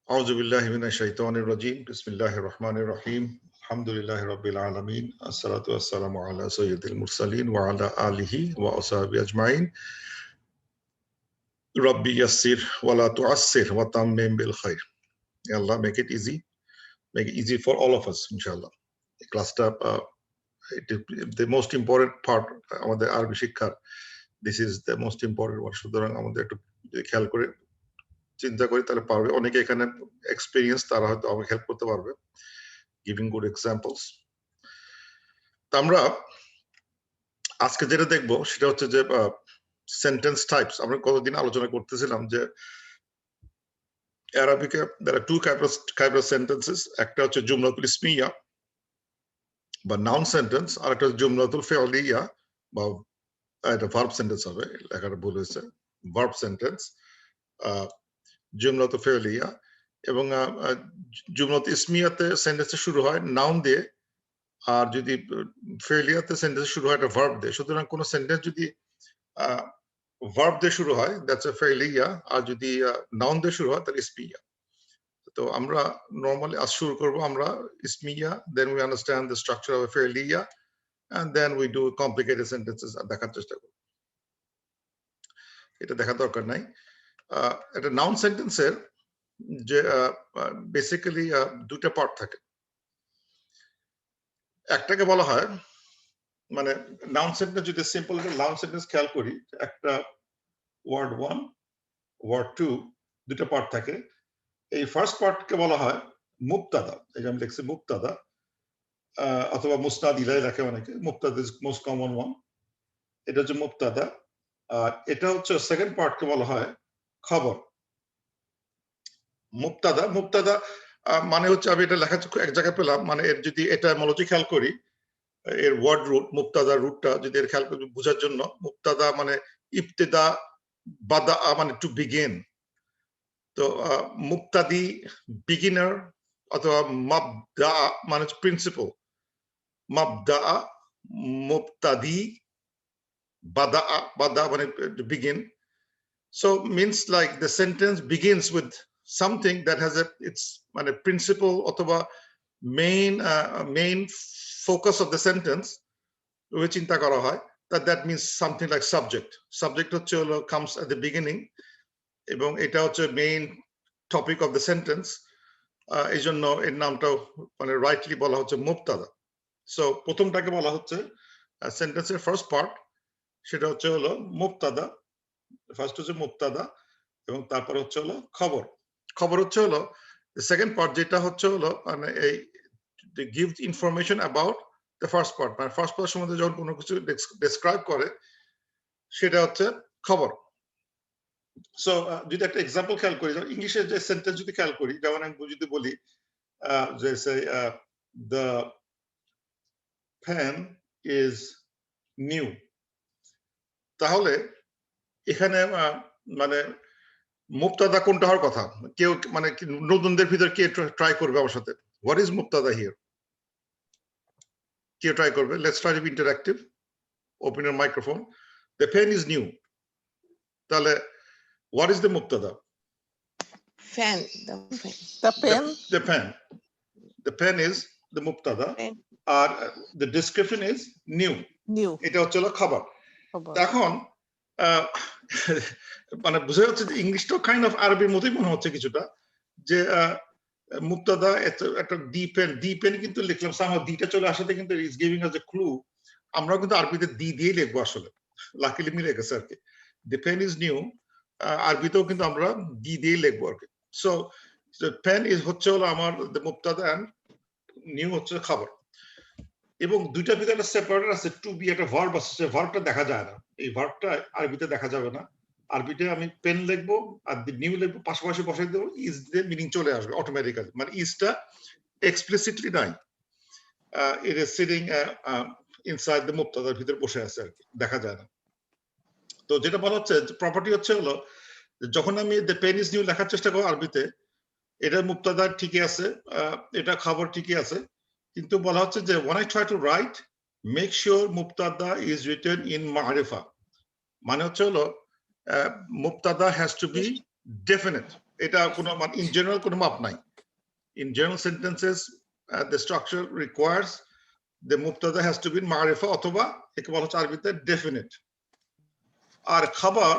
أعوذ بالله من الشيطان الرجيم بسم الله الرحمن الرحيم الحمد لله رب العالمين الصلاة والسلام على سيد المرسلين وعلى آله وأصحابه أجمعين ربي يسر ولا تعسر وتمم بالخير. Allah make it easy for all of us, inshallah. Classটা the most important part আমাদের আরবি শিক্ষার. This is the most important one. সুতরাং আমাদের একটু খেয়াল করে চিন্তা করি তাহলে পারবে। অনেকে এখানে এক্সপেরিয়েন্স, তারা হয়তো আমাকে হেল্প করতে পারবে giving good examples. তো আমরা আজকে যেটা দেখবো সেটা হচ্ছে যে সেন্টেন্স টাইপস। আমরা কতদিন আলোচনা করতেছিলাম যে আরবিকে there are two types of sentences. একটা হচ্ছে জুমলাতুল ইসমিয়া বা নাউন সেন্টেন্স, আর একটা হচ্ছে জুমলাতুল ফি'লিয়া বা এটা ভার্ব সেন্টেন্স হবে, লেখাটা ভুল হয়েছে, ভার্ব সেন্টেন্স, জুমলাতুল ফি'লিয়া। এবং জুমলাতুল ইসমিয়াতে সেন্টেন্সে শুরু হয় নাউন দিয়ে, আর যদি ফেলিয়াতে সেন্টেন্স শুরু হয় একটা ভার্ব দিয়ে। সুতরাং কোন সেন্টেন্স যদি ভার্ব দিয়ে শুরু হয় দ্যাটস এ ফেলিয়া, আর যদি নাউন দিয়ে শুরু হয় তাহলে ইসমিয়া। তো আমরা নরমালি আজ শুরু করব আমরা ইসমিয়া, then we understand the structure of a ফেলিয়া and then we do complicated sentences দেখার চেষ্টা করব। এটা দেখার দরকার নাই। একটা নাউন সেন্টেন্সের যে বেসিক্যালি দুটো পার্ট থাকে। একটাকে বলা হয়, মানে নাউন সেন্টেন্স যদি সিম্পল নাউন সেন্টেন্স খেয়াল করি, একটা ওয়ার্ড 1 ওয়ার্ড 2 দুটো পার্ট থাকে। এই ফার্স্ট পার্টকে বলা হয় মুবতাদা। এই যে আমি লিখছি মুবতাদা, অথবা মুসনাদ ইলাই লেখে অনেকে। মুবতাদা ইজ মোস্ট কমন ওয়ান, এটা হচ্ছে মুবতাদা। আর এটা হচ্ছে সেকেন্ড পার্টকে বলা হয় খবর। মুবতাদা মানে হচ্ছে, আমি এটা লেখা এক জায়গায় পেলাম, মানে এর যদি এটা এটাইমোলজি খেয়াল করি, এর ওয়ার্ড রুট মুবতাদা রুটটা যদি এর খেয়াল করে বোঝার জন্য, মুবতাদা মানে ইবতিদা, বাদা মানে টু বিগিন। তো মুবতাদি বিগিনার, অথবা মাবদা মানে প্রিন্সিপাল। মাবদা, মুবতাদি, বাদা মানে begin. So means like the sentence begins with something that has its মানে principle অথবা main focus of the sentence চিন্তা করা হয়, that means something like subject হচ্ছে হলো comes at the beginning, এবং এটা হচ্ছে main topic of the sentence. এই জন্য এর নামটাও মানে রাইটলি বলা হচ্ছে মুবতাদা। সো প্রথমটাকে বলা হচ্ছে সেন্টেন্সের ফার্স্ট পার্ট, সেটা হচ্ছে হলো মুবতাদা। ফার্স্ট হচ্ছে মুবতাদা, এবং তারপর হচ্ছে হলো খবর। খবর হচ্ছে হলো সেকেন্ড পার্ট, যেটা হচ্ছে হলো মানে এই give information about the first part. মানে ফার্স্ট পার্ট সম্বন্ধে যখন কোনো কিছু ডেসক্রাইব করে সেটা হচ্ছে খবর। সো যদি একটা এক্সাম্পল খেয়াল করি, ইংলিশের যে সেন্টেন্স যদি খেয়াল করি, যেমন আমি যদি বলি যে দ্য পেন ইজ নিউ, তাহলে এখানে মানে মুবতাদা কোনটা হওয়ার কথা? কেউ মানে নতুনদের ভিতর কে ট্রাই করবে আমার সাথে? হোয়াট ইজ মুবতাদা হিয়ার? কে ট্রাই করবে? Let's try to be interactive. Open your microphone. The pen is new, তাহলে what is the mubtada? Fan. The pen. The pen is the mubtada, or the description is new. এটা হচ্ছে খবর। এখন মানে বুঝা যাচ্ছে যে ইংলিশটাও কাইন্ড অফ আরবির মতোই মনে হচ্ছে কিছুটা, যে মুবতাদা একটা ডি পেন কিন্তু লিখলাম, সামহাও দিটা চলে আসাতে কিন্তু is giving us A clue. আমরা কিন্তু আরবিতে দি দিয়ে লিখবো, আসলে লাকিলি মিলে গেছে আর কি। the pen is new আরবিতেও কিন্তু আমরা দি দিয়ে লিখবো আর কি। সো পেন ইজ হচ্ছে হলো আমার মুবতাদা, এন্ড নিউ হচ্ছে খবর। এবং দুইটার ভিতরে একটা সেপারেট আছে, টু বি একটা ভার্ব আছে, সে ভার্বটা দেখা যায় না। এই ভার্বটা আরবিতে দেখা যাবে না। আরবিতে আমি পেন লিখবো আর নিউ লিখবো, পাশাপাশি বসাই দেবো, ইজ দিয়ে মিনিং চলে আসবে অটোমেটিক্যালি। মানে ইজটা এক্সপ্লিসিটলি নাই, it is sitting inside the মুবতাদার ভিতরে বসে আছে আর কি, দেখা যায় না। তো যেটা বলা হচ্ছে প্রপার্টি হচ্ছে হলো, যখন আমি দ্য পেন ইজ নিউ লেখার চেষ্টা করবো আরবিতে, এটা মুবতাদা ঠিকই আছে, এটা খবর ঠিকই আছে, কিন্তু বলা হচ্ছে যে when I try to write, make sure মুবতাদা is written in মারিফা। মানে হচ্ছে হলো মুবতাদা has to be definite, এটা কোনো মানে ইন জেনারেল কোনো মাপ নাই। In general sentences, the structure requires the mubtada has to be ma'rifa অথবা একে বলা হচ্ছে আরবিতে definite। আর খাবার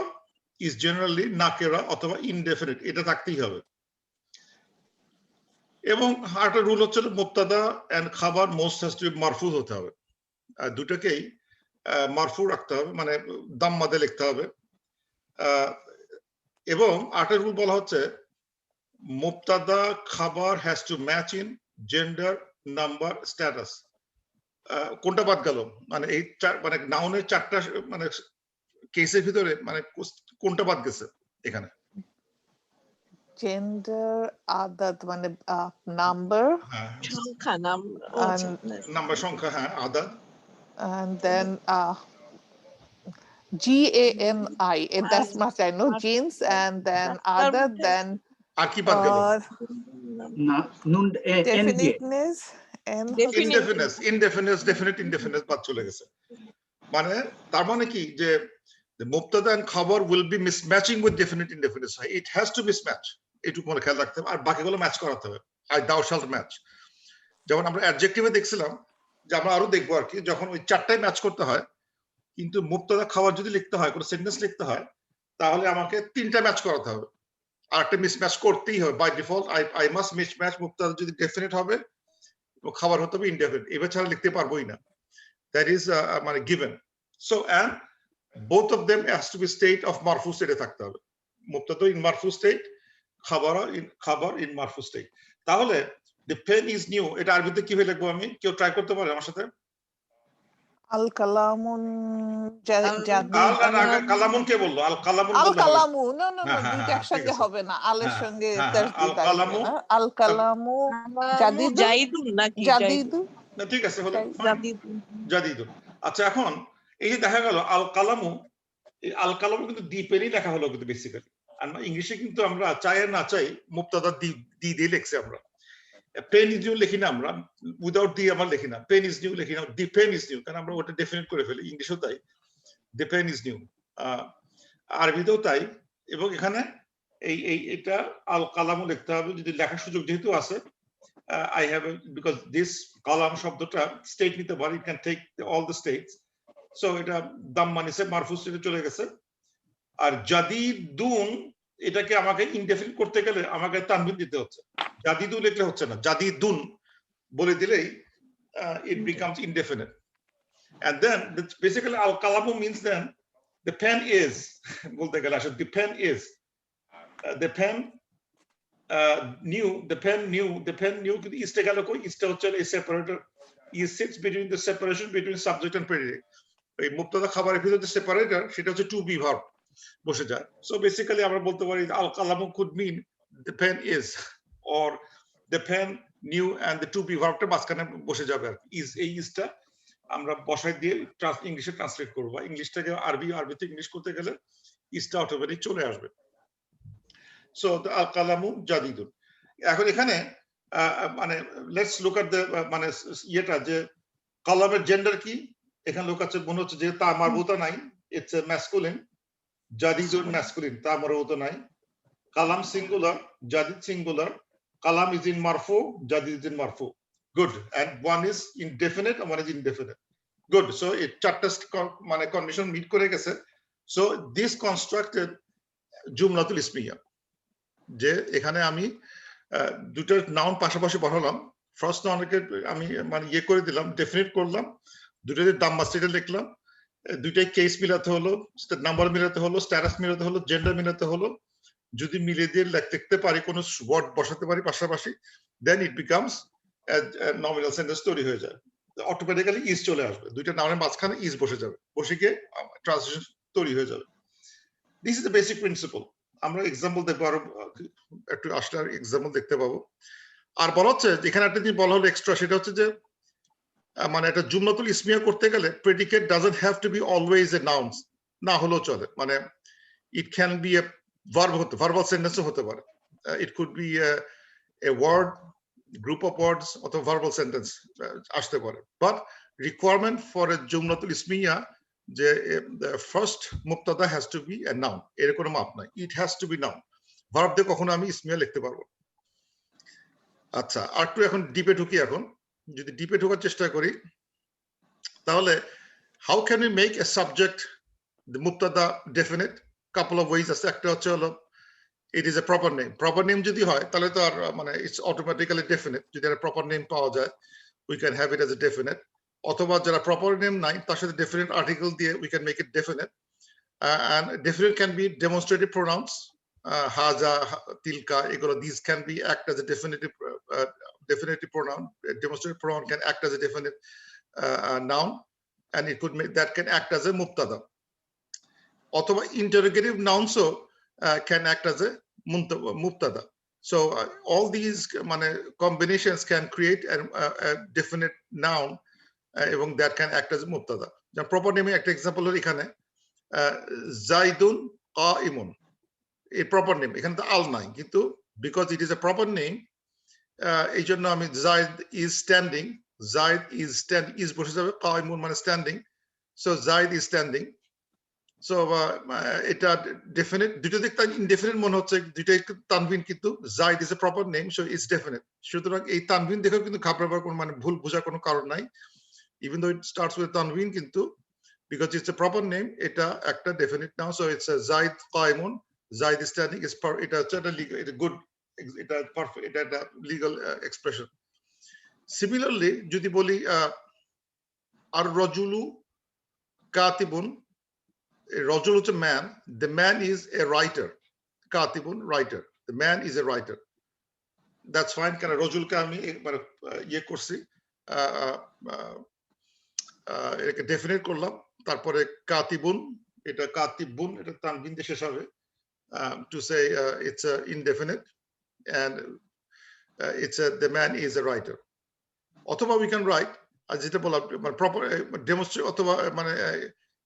is generally nakira অথবা indefinite, এটা থাকতেই হবে। এবং আরেকটা রুল হচ্ছে মুবতাদা এন্ড খাবার মোস্ট হ্যাজ টু বি মারফু হতে হবে। দুটোকেই মারফু রাখতে হবে, মানে দাম্মাদে লিখতে হবে। এবং আরেকটা রুল বলা হচ্ছে মুবতাদা খাবার has to match in gender, number, status. কোনটা বাদ গেল? মানে এই মানে নাউনের চারটা মানে কেসের ভিতরে মানে কোনটা বাদ গেছে এখানে? Gender, adat, মানে number, সংখ্যা নাম নাম্বার সংখ্যা, হ্যাঁ, আদাদ, and then GANI. That's much I know. Jeans, and then adat, then আর কি বাদ গেল? Nun definiteness, and definite indefinite বাদ চলে গেছে। মানে তার মানে কি যে the mubtada and khabar will be mismatching with definite indefinite. It has to mismatch. এটুকু মনে খেয়াল রাখতে হবে। আর বাকিগুলো ম্যাচ করাতে হবে। I thou shalt match. যেমন আমরা অ্যাডজেক্টিভে দেখছিলাম, যে আমরা আরো দেখবো আর কি, যখন ওই চারটায় ম্যাচ করতে হয়, কিন্তু মুবতাদা খাবার যদি লিখতে হয়, কোনো সেন্টেন্স লিখতে হয়, তাহলে আমাকে তিনটা ম্যাচ করাতে হবে। আর একটা মিসম্যাচ করতেই হবে by default. I must mismatch. মুবতাদা যদি ডেফিনিট হবে, খাবার হতে হবে ইনডেফিনিট, এবার ছাড়া লিখতে পারবোই না। দ্যাট ইজ মানে given. So and both of them has to be state of marfu state থাকতে হবে। মুবতাদা ইন মারফু স্টেট, খাবার ইন মারফু স্টেট। তাহলে the pen is new, এটা আরবিতে কিভাবে লিখবো আমি? কেউ ট্রাই করতে পারে আমার সাথে? al kalamun jadid. কালামুন কে বললো? আল কালামুন al বললে হবে। kalamu, no, হ্যাঁ, হ্যাঁ, দুইটা হ্যাঁ, একসঙ্গে ঠিক আছে। হবে না, আলের হ্যাঁ, সঙ্গে হ্যাঁ, তাসদিদ আল কালামু, আসবে না। al kalamu জাইদুন নাকি জাদিদু, না ঠিক আছে, হলো জাদিদুন। জাদিদুন। আচ্ছা, এখন এই যে দেখা গেল আল কালামু, এই আল কালামু কিন্তু দি পেনই লেখা হলো কিন্তু বেসিক্যালি। আর ইংলিশে কিন্তু আমরা চাই আর না চাই মুবতাদা দি দিয়ে লিখছি আমরা। পেন ইজ নিউ লিখি না আমরা, উইদাউট দি আমরা লিখি না। পেন ইজ নিউ লিখি না, দি পেন ইজ নিউ, কারণ আমরা ওটা ডেফিনেট করে ফেলি। ইংলিশেও তাই, দি পেন ইজ নিউ, আরবিতেও তাই। এবং এখানে এটা আল কালামু লিখতে হবে যদি লেখার সুযোগ যেহেতু আছে। I have because this কালাম শব্দটা স্টেট নিতে পারে, it can take all the states. So এটা দাম্মানিসে মারফু স্টেটে চলে গেছে। আর জাদিদুন এটাকে আমাকে ইনডেফিনিট করতে গেলে আমাকে তানবিন দিতে হচ্ছে। জাদিদু লিখলে হচ্ছে না, জাদিদুন বলে দিলেই it becomes indefinite. And then basically al kalamu means then the pen is বলতে গেলে আসলে the pen is the pen the pen new কিন্তু ইসটা গেল কই? ইসটা হচ্ছে এই separator, is sits between the separation between subject and predicate. এই মুবতাদা খাবারের ভিতরে যে সেপারেটর, সেটা হচ্ছে টু বি ভার্ব বসে যায়। সো বেসিক্যালি আমরা বলতে পারি আল কালামু could mean the pen is, or the pen new and the to be ভার্বটা মাঝখানে বসে যাবে আর is, এই ইসটা আমরা বসাই দিয়ে ইংলিশে ট্রান্সলেট করব। ইংলিশটাকে আরবিতে ইংলিশ করতে গেলে ইসটা অটোমেটিক চলে আসবে। সো আল কালামু জাদিদুন। এখন এখানে মানে লেটস লুক এট দ্য মানে ইয়েটা, যে কালামের জেন্ডার কি? এখানে লোক আছে মনে হচ্ছে যে তা মারবুতা নাই, ইটস এ ম্যাসকুলিন। জাদিদুন ম্যাসকুলিন, তা মারবুতা নাই। কালাম সিঙ্গুলার, জাদিদ সিঙ্গুলার। কালাম is in marfu, jadid is in marfu. Good. And one is indefinite and one is indefinite. Good. So it চারটা মানে কন্ডিশন মিট করে গেছে। So this constructed জুমলাতুল ইসমিয়া, যে এখানে আমি দুটো নাউন পাশাপাশি বসালাম। ফার্স্ট নাউনকে আমি মানে ইয়ে করে দিলাম, ডেফিনিট করলাম, দুটোতে দাম্মা স্টেটে লিখলাম, দুইটাই কেস মিলাতে হলো, নাম্বার মিলাতে হলো, স্ট্যাটাস মিলাতে হলো, জেন্ডার মিলাতে হলো। যদি মিলিয়ে দিয়ে লিখতে পারি, কোনো ওয়ার্ড বসাতে পারি পাশাপাশি, দেন ইট বিকামস নমিনাল সেন্টেন্স তৈরি হয়ে যায়। অটোমেটিক্যালি ইজ চলে আসবে, দুইটা নাউনের মাঝখানে ইজ বসে যাবে, বসে গিয়ে ট্রান্সলেশন তৈরি হয়ে যাবে। This is the basic principle. আমরা এক্সাম্পল দেখবো, আরো একটু আসলে এক্সাম্পল দেখতে পাবো। আর বলা হচ্ছে এখানে একটা জিনিস বলা হলো এক্সট্রা, সেটা হচ্ছে যে মানে একটা জুমলাতুল ইসমিয়া করতে গেলে predicate doesn't have to be always a noun, না হলেও চলে। মানে it can be a verb, verbal সেন্টেন্সও হতে পারে। It could be a word, group of words, অথবা ভার্বাল সেন্টেন্স আসতে পারে। বাট রিকোয়ারমেন্ট ফর এ জুমলাতুল ইসমিয়া যে ফার্স্ট মুবতাদা has to be a noun, এর কোনো মাপ নাই। It has to be noun. Verb দিয়ে কখনো আমি ইসমিয়া লিখতে পারবো। আচ্ছা, আর একটু এখন ডিপে ঢুকি। এখন যদি ডিপে ঢোকার চেষ্টা করি তাহলে how can we make a subject the mubtada definite? Couple of ways আছে। একটা হচ্ছে হলো it is a proper name. Proper name যদি হয় তাহলে তো আর মানে it's automatically definite। যদি একটা proper name পাওয়া যায় we can have it as a definite। অথবা যারা proper name নাই তার সাথে definite article দিয়ে we can make it definite। And definite can be demonstrative pronouns, haza, tilka, egulo, these can be act as a definitive pronoun. A demonstrative pronoun can act as a definite noun, and it could make that can act as a mubtada. Othoba interrogative nouns can act as a mubtada. So all these combinations can create a definite noun, এবং that can act as a mubtada. The proper name একটা example হলো এখানে জাইদুন কাইমুন, এই proper name. এখানে তো আল নাই, কিন্তু because it is a proper name এই জন্য আমি zaid is standing, zaid is stand, is বসে যাবে, কাইমুন মানে standing, so zaid is standing. So এটা ডেফিনিট। দুটো দিক তাই ইনডেফিনিট মনে হচ্ছে, দুইটাই তানভিন, কিন্তু zaid is a proper name, so it's definite. সুতরাং এই তানভিন দেখেও কিন্তু ঘাবড়াবার কোনো ভুল বোঝার কোনো কারণ নাই। Even though it starts with Tanvin, কিন্তু because it's a proper name, এটা একটা definite now, so it's a zaid qaimun, zaid is standing, is এটা a good, এটা perfect, এটা legal expression. Similarly যদি বলি আর rajulu katibun, rajul হচ্ছে man, the man is a writer, katibun writer, the man is a writer, that's fine। কারণ রজুলকে আমি মানে ইয়ে করছি, এটাকে ডেফিনেট করলাম, তারপরে কাতিবুন, এটা কাতিবুন, এটা তানবিন দিয়ে শেষ হবে, to say it's indefinite and it's the man is a writer। অথবা we can write as যেটা বললাম মানে proper demonstrate, অথবা মানে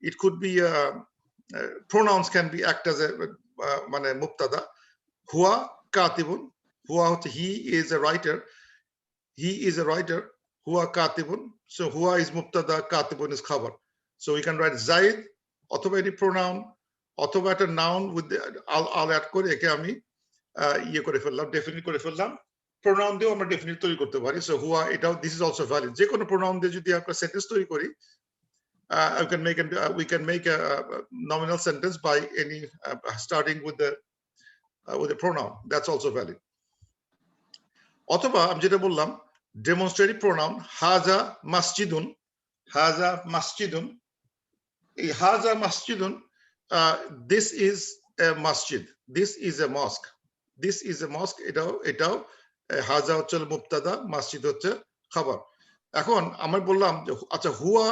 it could be pronouns can be act as a মানে মুবতাদা। হুয়া কাতিবুন, হুয়া হচ্ছে he is a writer, he is a writer, হুয়া কাতিবুন, so হুয়া is mubtada, katibun is khabar। So we can write zaid অথবা any pronoun অথবা একটা noun with the I'll add করে একে আমি ইয়ে করে ফেললাম, ডেফিনিট করে ফেললাম। pronoun দিয়েও আমরা ডেফিনিট তৈরি করতে পারি। So হুয়া, এটাও this is also valid। যে কোনো pronoun দিয়ে যদি আমরা সেন্টেন্স তৈরি করি, we can make a nominal sentence by any starting with the pronoun, that's also valid। অথবা আমি যেটা বললাম demonstrative pronoun, haza masjidun, haza masjidun, এই haza masjidun, this is a masjid, this is a mosque, this is a mosque, এটাও হাজা হচ্ছে মুবতাদা, মাসজিদ হচ্ছে খাবার। এখন আমরা বললাম যে আচ্ছা হুয়া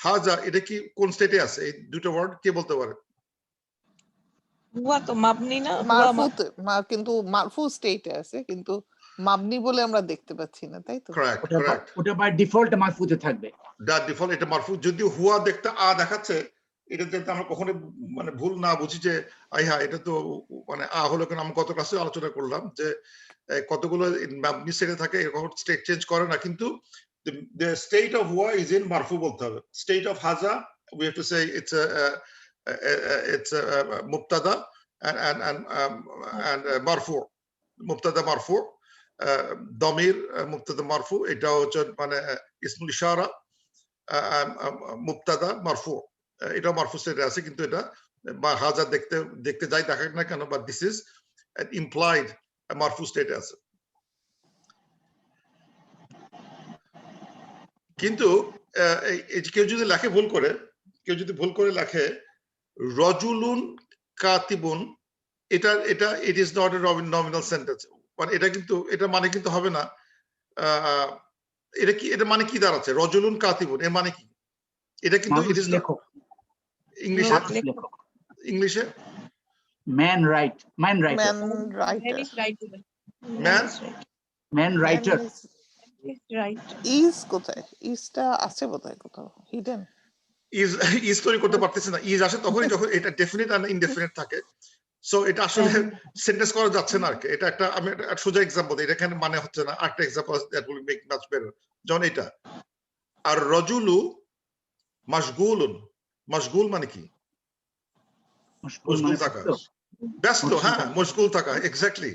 হাজা এটা কি কোন স্টেটে আছে? এই দুটো ওয়ার্ড কে বলতে পারে? হুয়া তো মাবনি না, কিন্তু মারফু স্টেটে আছে, কিন্তু মাবনি বলে আমরা দেখতে পাচ্ছি না, তাই তো? কারেক্ট, ওটা বাই ডিফল্ট মারফুতে থাকবে, দ্যাট ডিফল্ট এটা মারফু। যদি হুয়া দেখতে আ দেখাচ্ছে, এটা যাতে আমরা কখনো মানে ভুল না বুঝি যে হ্যাঁ এটা তো মানে আ হলো, কেন আমরা গত ক্লাসে আলোচনা করলাম যে কতগুলো মাবনি স্টেটে থাকে, স্টেট চেঞ্জ করে না, কিন্তু the state of huwa is in marfu বলতে হবে। state of haza we have to say it's a mubtada and marfu, mubtada marfu, damir mubtada marfu, এটা হচ্ছে মানে ইসমুল ইশারা, মুবতাদা মারফু, এটা মারফু স্টেটে আছে, কিন্তু এটা হাজা দেখতে যাই দেখাক না কেন, বাট দিস ইজ ইমপ্লাইড মারফু স্টেটে আছে। কিন্তু কেউ যদি লেখে ভুল করে, লেখে রজুলুন কাতিবুন, এটা it is not a nominal sentence, মানে এটা কিন্তু এটা মানে কিন্তু হবে না। এটা কি, এটা মানে কি দাঁড়াচ্ছে? রজুলুন কাতিবুন এর মানে কি? এটা কিন্তু ইট ইজ লেখক, ইংলিশে man right, man writer, man writer. Is কোথায়? ইজটা আছে বোধহয় কোথাও হিডেন। ইজ তৈরি করতে পারতেছে না। ইজ আসে তখনই যখন এটা ডেফিনিট আর ইনডেফিনিট থাকে। সো এটা আসলে সেন্টেন্স করা যাচ্ছে না আর কি। এটা একটা আমি একটা সোজা এক্সাম্পল দিই, এটা এখানে মানে হচ্ছে না। আরেকটা example that will make much better. যেমন এটা, আর রজুলু মাশগুলুন, মাশগুল মানে কি? মশগুল থাকা, ব্যস্ত, মশগুল হ্যাঁ, থাকা। মশগুল থাকা, এক্স্যাক্টলি।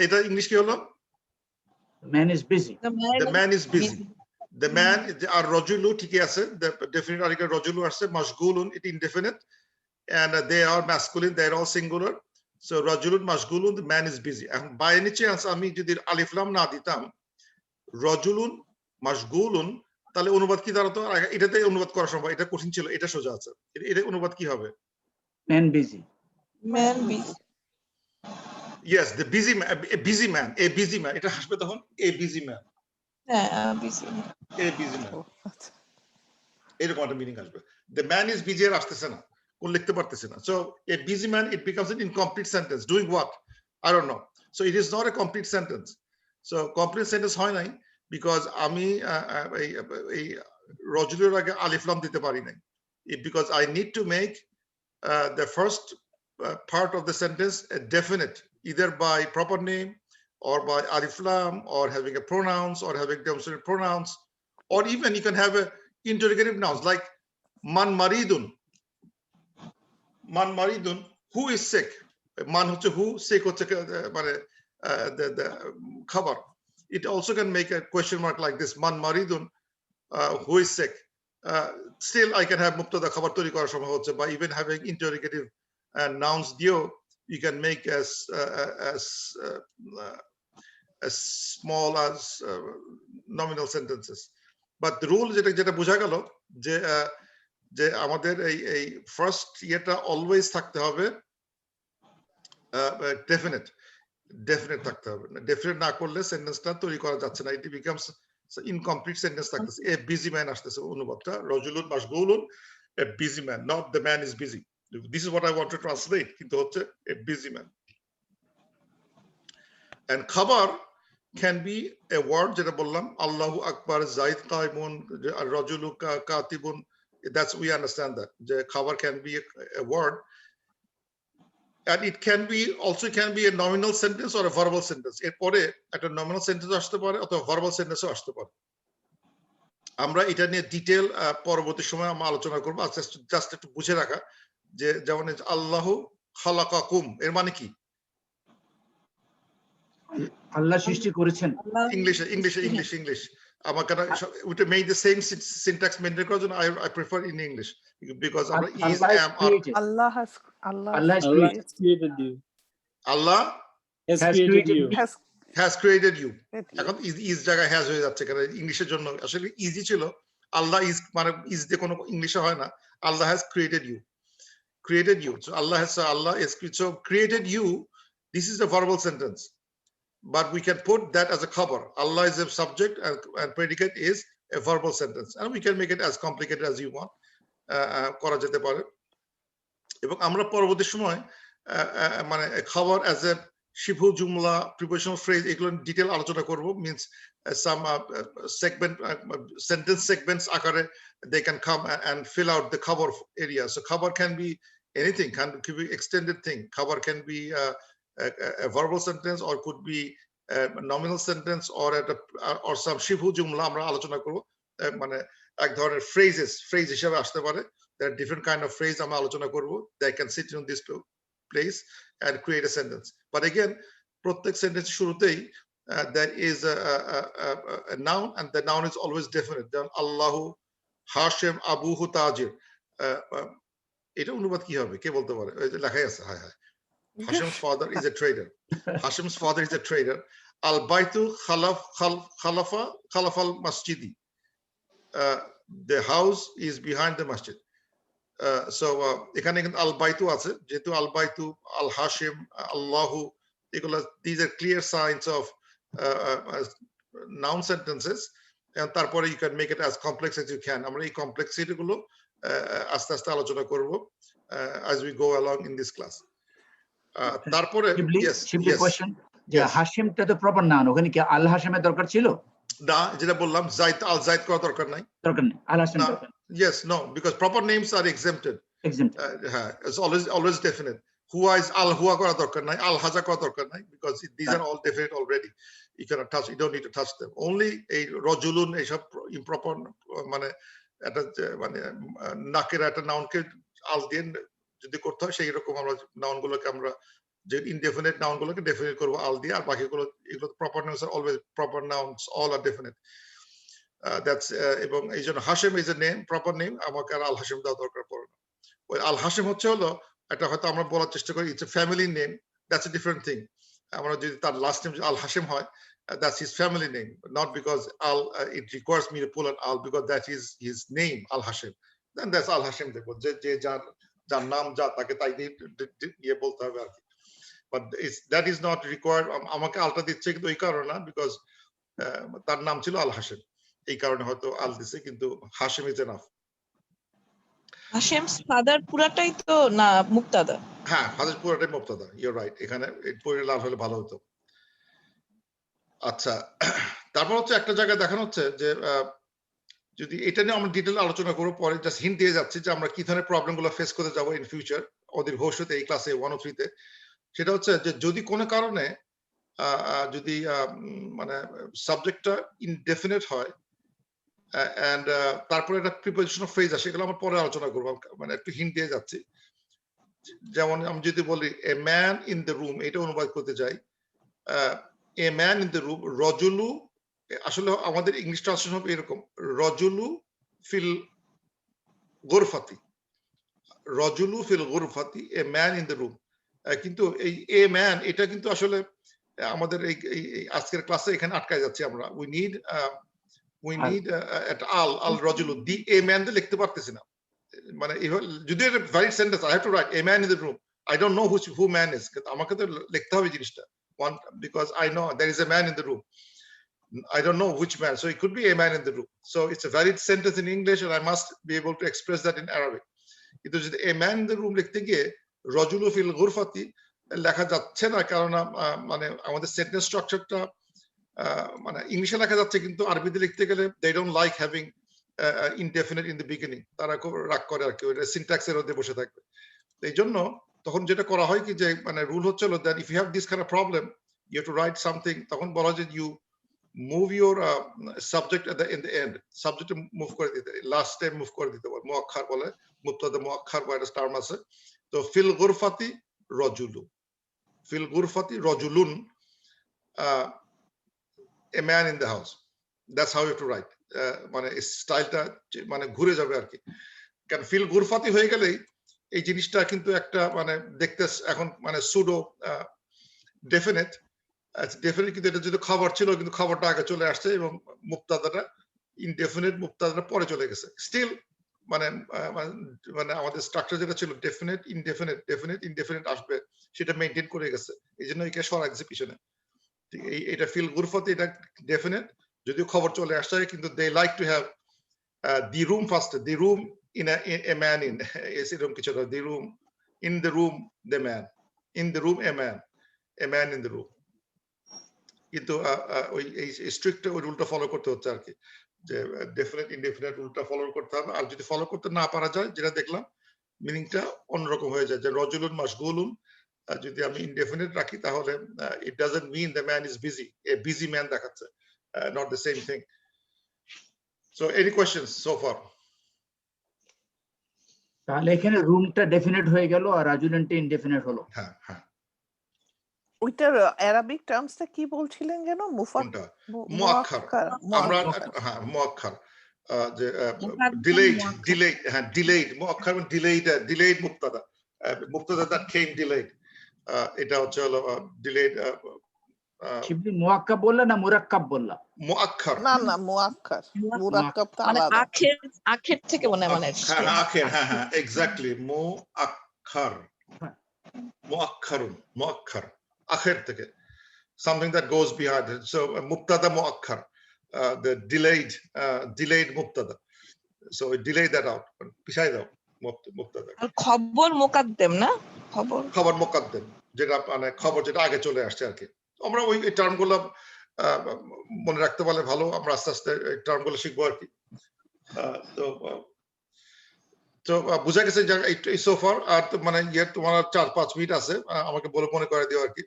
এটা ইংলিশ কি হলো? Man is busy. The man is busy. The man আর রজুলু ঠিকই আছে, the definite article রজুলু আছে, মাশগুলুন it indefinite, and they are masculine, they are all singular. So রজুলুন মাশগুলুন, the man is busy. And by any chance আমি যদি আলিফ লাম না দিতাম, রজুলুন মাশগুলুন, তাহলে অনুবাদ কি দাঁড়াতো? এটাতে অনুবাদ করা সম্ভব, এটা কঠিন ছিল, এটা সোজা আছে। এটা অনুবাদ কি হবে? Man busy. Man busy. Yes, the busy man, a busy man, a busy man. এটা আসবে তখন a busy man, হ্যাঁ, busy. a busy man. ও, আচ্ছা। এরকম একটা মিনিং আসবে। The man is busy আর আসতেছে না, কোন লিখতে পারতেছে না। So a busy man, it becomes an incomplete sentence. Doing what? I don't know. So it is not a complete sentence. So complete sentence হয় নাই because আমি এই রজুলের আগে আলিফ লাম দিতে পারি নাই। Because I need to make the first part of the sentence a definite, either by proper name or by alif lam or having a pronouns or having demonstrative pronouns, or even you can have a interrogative nouns like man maridun. Man maridun, who is sick? Man hoche who, sick hoche মানে the khabar. It also can make a question mark like this, man maridun, who is sick. Still I can have mubtada khabar তৈরি করা সম্ভব হচ্ছে by even having interrogative nouns দিয়েও you can make as small as nominal sentences. But the rule যেটা বোঝা গেল যে আমাদের এই ফার্স্ট ইয়েটা অলওয়েজ থাকতে হবে ডেফিনেট থাকতে হবে। ডেফিনেট না করলে সেন্টেন্সটা তৈরি করা যাচ্ছে না, ইট বিকামস ইনকমপ্লিট সেন্টেন্স থাকতেছে। এ বিজি ম্যান আসতেছে অনুবাদটা, রজুলুন মাশগুলুন, a busy man, not the man is busy. This is what I want to translate, কিন্তু হচ্ছে এ বিজি ম্যান। And খাবার can be a word, যেটা বললাম, Allahu Akbar, Zaid Qaimun, Rajulu Katibun. That's, we understand that. The khabar can be a word, and it can be also a nominal sentence or a verbal sentence. এরপরে একটা nominal sentence আসতে পারে অথবা verbal sentence আসতে পারে। আমরা এটা নিয়ে ডিটেইল পরবর্তী সময় আমরা আলোচনা করব। জাস্ট একটু বুঝে রাখা যে যেমন আল্লাহু খালাকাকুম এর মানে কি? আল্লাহ সৃষ্টি করেছেন। English. আমার কাছে we to make the same syntax maintain করার জন্য I prefer in English because আমরা is am are. Allah has created you. Allah Has created you. has created you. এখন is জায়গায় has হয়ে যাচ্ছে কারণ ইংলিশের জন্য আসলে ইজি ছিল। আল্লাহ is মানে is দিয়ে কোনো ইংলিশে হয় না। Allah has created you. So Allah is created you. This is a verbal sentence. But we can put that as a khabar. Allah is a subject and predicate is a verbal sentence. And we can make it as complicated as you want. করা যেতে পারে। এবং আমরা পরবর্তী সময় মানে খাবার as a শিফু জুমলা, prepositional phrase, এগুলো ডিটেইল আলোচনা করব। Means some segment, sentence segments আকারে they can come and fill out the khabar area. So khabar can be anything, can be extended thing. Khabar can be a verbal sentence or could be a nominal sentence or some shibhu jumla আমরা আলোচনা করব। মানে এক ধরনের phrase হিসেবে আসতে পারে। There are different kind of phrase আমরা আলোচনা করব। They can sit in this place and create a sentence. But again, প্রত্যেক sentence শুরুতেই there is a noun, and the noun is always definite. যেমন আল্লাহু হাশিম আবুহু তাজির, এটা অনুবাদ কি হবে কে বলতে পারে? লেখাই আছে, হায় হায়। Hashim's father is a trader. Hashim's father is a trader. Al Baitu Khalaf al Masjidi. The house is behind the masjid. So এখানে কিন্তু Al Baitu আছে, যেহেতু Al Baitu, Al Hashim, Allahu, these are clear signs of noun sentences. And তারপরে you can make it as complex as you can. আমরা এই complexity গুলো আস্তে আস্তে আলোচনা করব as we go along in this class. তারপরে কোয়েশ্চেন যে হাশিমটা তো প্রপার নাউন, ওখানে কি আল হাশিমের দরকার ছিল? না, যেটা বললাম জাইদ আল জাইদ করা দরকার নাই। আল হাশিম দরকার। Yes, no, because proper names are exempted. It's always definite. Huwa is al huwa করা দরকার নাই, al haza করা দরকার নাই, because these are all definite already. You cannot touch, you don't need to touch them. Only এই রজুলুন এইসব improper মানে একটা মানে নাকেরা একটা নাউনকে আল দিয়ে যদি করতে হয় সেই রকম আমরা নাউন গুলোকে আমরা যে ইনডেফিনিট নাউন গুলোকে ডেফিনিট করবো আল দিয়ে, আর বাকিগুলো এগুলো প্রপার নাউন্স আর always proper nouns, all are definite. That's এবং এই জন্য Hashem is a name, proper name, আমাকে আর আল হাশেম দেওয়া দরকার পড়ে না। ওই আল হাশেম হচ্ছে হলো এটা হয়তো আমরা বলার চেষ্টা করি it's a family name, that's a different thing. আমরা যদি তার লাস্ট নেম আল হাশেম হয়, that's his family name, not because Al it requires me to pull an Al, because that is his name, Al Hashim. Then that's Al Hashim দেখো, যে যার নাম যা তাকে তাই দিয়ে বলতে হবে আর কি। But that is not required. আমাকে আলটা দিচ্ছে কিন্তু এই কারণে না, বিকজ তার নাম ছিল আল হাশেম, এই কারণে হয়তো আল দিছে, কিন্তু হাশেম ইজ এনাফ। হাশেমস ফাদার পুরাটাই তো না মুক্তাদা? হ্যাঁ, ফাদার পুরাটাই মুক্তাদা, ইউর রাইট। এখানে পড়ে লাল হলে ভালো হতো। আচ্ছা, তারপর হচ্ছে একটা জায়গায় দেখানো হচ্ছে যে যদি এটা নিয়ে আমরা ডিটেল আলোচনা করবো পরে, জাস্ট হিন্ট দিয়ে যাচ্ছি যে আমরা কি ধরনের প্রবলেম গুলো ফেস করতে যাবো ইন ফিউচার ওদের ভবিষ্যতে এই ক্লাসে 103 তে। সেটা হচ্ছে যে যদি কোনো কারণে যদি মানে সাবজেক্টটা ইনডেফিনিট হয় এন্ড তারপরে একটা প্রিপোজিশনাল ফ্রেজ আসে, এগুলো আমরা পরে আলোচনা করবো, মানে একটু হিন্ট দিয়ে যাচ্ছি। যেমন আমি যদি বলি a man in the room, এটা অনুবাদ করতে যাই a man in the room, রজুলু, আসলে আমাদের ইংলিশ ট্রান্সলেশন হবে এরকম, রজুলু ফিল গুরফাতি, রজুলু ফিল গুরফাতি, a man in the room. কিন্তু এই এ ম্যান এটা কিন্তু আসলে আমাদের এই আজকের ক্লাসে এখানে আটকায় যাচ্ছে আমরা। উই নিড আল রজুলু, দি এ ম্যান দিয়ে লিখতে পারতেছি না, মানে যদি এটা valid sentence I have to write a man in the room, I don't know who man is, আমাকে তো লিখতে হবে জিনিসটা, one because I know there is a man in the room. I don't know which man, so it could be a man in the room. So it's a valid sentence in English, and I must be able to express that in Arabic. It is a man in the room লিখতে গিয়ে রজুলু ফিল গুরফাতি লেখা যাচ্ছে না, কারণ মানে আমাদের sentence স্ট্রাকচারটা মানে ইংলিশে লেখা যাচ্ছে, কিন্তু আরবিতে লিখতে গেলে they don't like having indefinite in the beginning, তারা খুব রাগ করে আর কি, ওটা সিনট্যাক্সের মধ্যে বসে থাকবে। এই জন্য তখন যেটা করা হয় কি, যে মানে রুল হচ্ছে that if you have this kind of problem you have to write something, তখন বলা যে you move your subject in the end, subject move করে দিতে, লাস্ট টাইম মুভ করে দিতে বলে, মুআক্খার বলে, মুবতাদা মুআক্খার বা একটা টার্ম আছে। তো ফিল গুরফাতি রজুলু, ফিল গুরফাতি রজুলুন, a man in the house, that's how you have to write, মানে স্টাইলটা মানে ঘুরে যাবে আর কি। কারণ ফিল গুরফাতি হয়ে গেলেই এই জিনিসটা কিন্তু একটা মানে দেখতে এখন মানে সুডো ডেফিনিট, ডেফিনিট, কিন্তু এটা যদি খবর ছিল কিন্তু খবরটা আগে চলে আসছে এবং মুক্তাদাটা ইনডেফিনিট, মুক্তাদাটা পরে চলে গেছে। স্টিল মানে মানে আমাদের স্ট্রাকচার যেটা ছিল ডেফিনিট ইনডেফিনিট, ডেফিনিট ইনডেফিনিট আসবে, সেটা মেইনটেইন করে গেছে, এই জন্য একে সরা গেছে পিছনে। এটা ফিল গুরফাতি, এটা ডেফিনিট, যদিও খবর চলে আসছে, কিন্তু they like to have the room first, the room in a man in, এরকম কিছু, the room, in the room the man, in the room a man in the room। কিন্তু ওই স্ট্রিক্ট ওই রুলটা ফলো করতে হচ্ছে আর কি, যে ডেফিনিট ইনডেফিনিট রুলটা ফলো করতে হবে। আর যদি ফলো করতে না পারা যায়, যেটা দেখলাম মিনিংটা অন্যরকম হয়ে যায়, যে রজুলুন মাশগুলুন যদি আমি ইনডেফিনিট রাখি তাহলে it doesn't mean the man is busy, a busy man দেখাচ্ছে, not the same thing. So any questions so far? তাহলে এখানে রুমটা ডেফিনিট হয়ে গেল আর রাজুলেনটা ইনডেফিনিট হলো। হ্যাঁ হ্যাঁ, ওইটার অ্যারাবিক টার্মসটা কি বলছিলেন যেন? কোনটা? মুআক্খার, আমরা হ্যাঁ মুআক্খার, যে ডিলেড, হ্যাঁ ডিলেড মুআক্খার, ডিলেড মুবতাদা, মুবতাদা that came delayed, এটা হচ্ছে হলো ডিলেড। শিবলি মুআক্কাব বললা না মুরাক্কাব বললা? মুআক্খার, না না মুআক্খার, মুরাক্কাব তো মানে আলাদা। আখের থেকে মনে মানে হ্যাঁ আখের, হ্যাঁ হ্যাঁ এক্স্যাক্টলি, মুআক্খার, মুআক্খারুন, মুআক্খার আখের থেকে, something that goes behind it. So mubtada muakkar, the delayed mubtada, so delay that out, পিছাই দাও mubtada। আর খবর মুকাদ্দেম না, খবর মুকাদ্দেম, যেটা মানে খবর যেটা আগে চলে আসছে আর কি। আমরা ওই টার্ম গুলো মনে রাখতে পারলে ভালো, আমরা আস্তে আস্তে এই টার্ম গুলো শিখবো আর কি। তো বুঝা গেছে এই সোফার। আর মানে তোমার 4-5 মিনিট আছে, আমাকে বলে মনে করে দিও আর কি।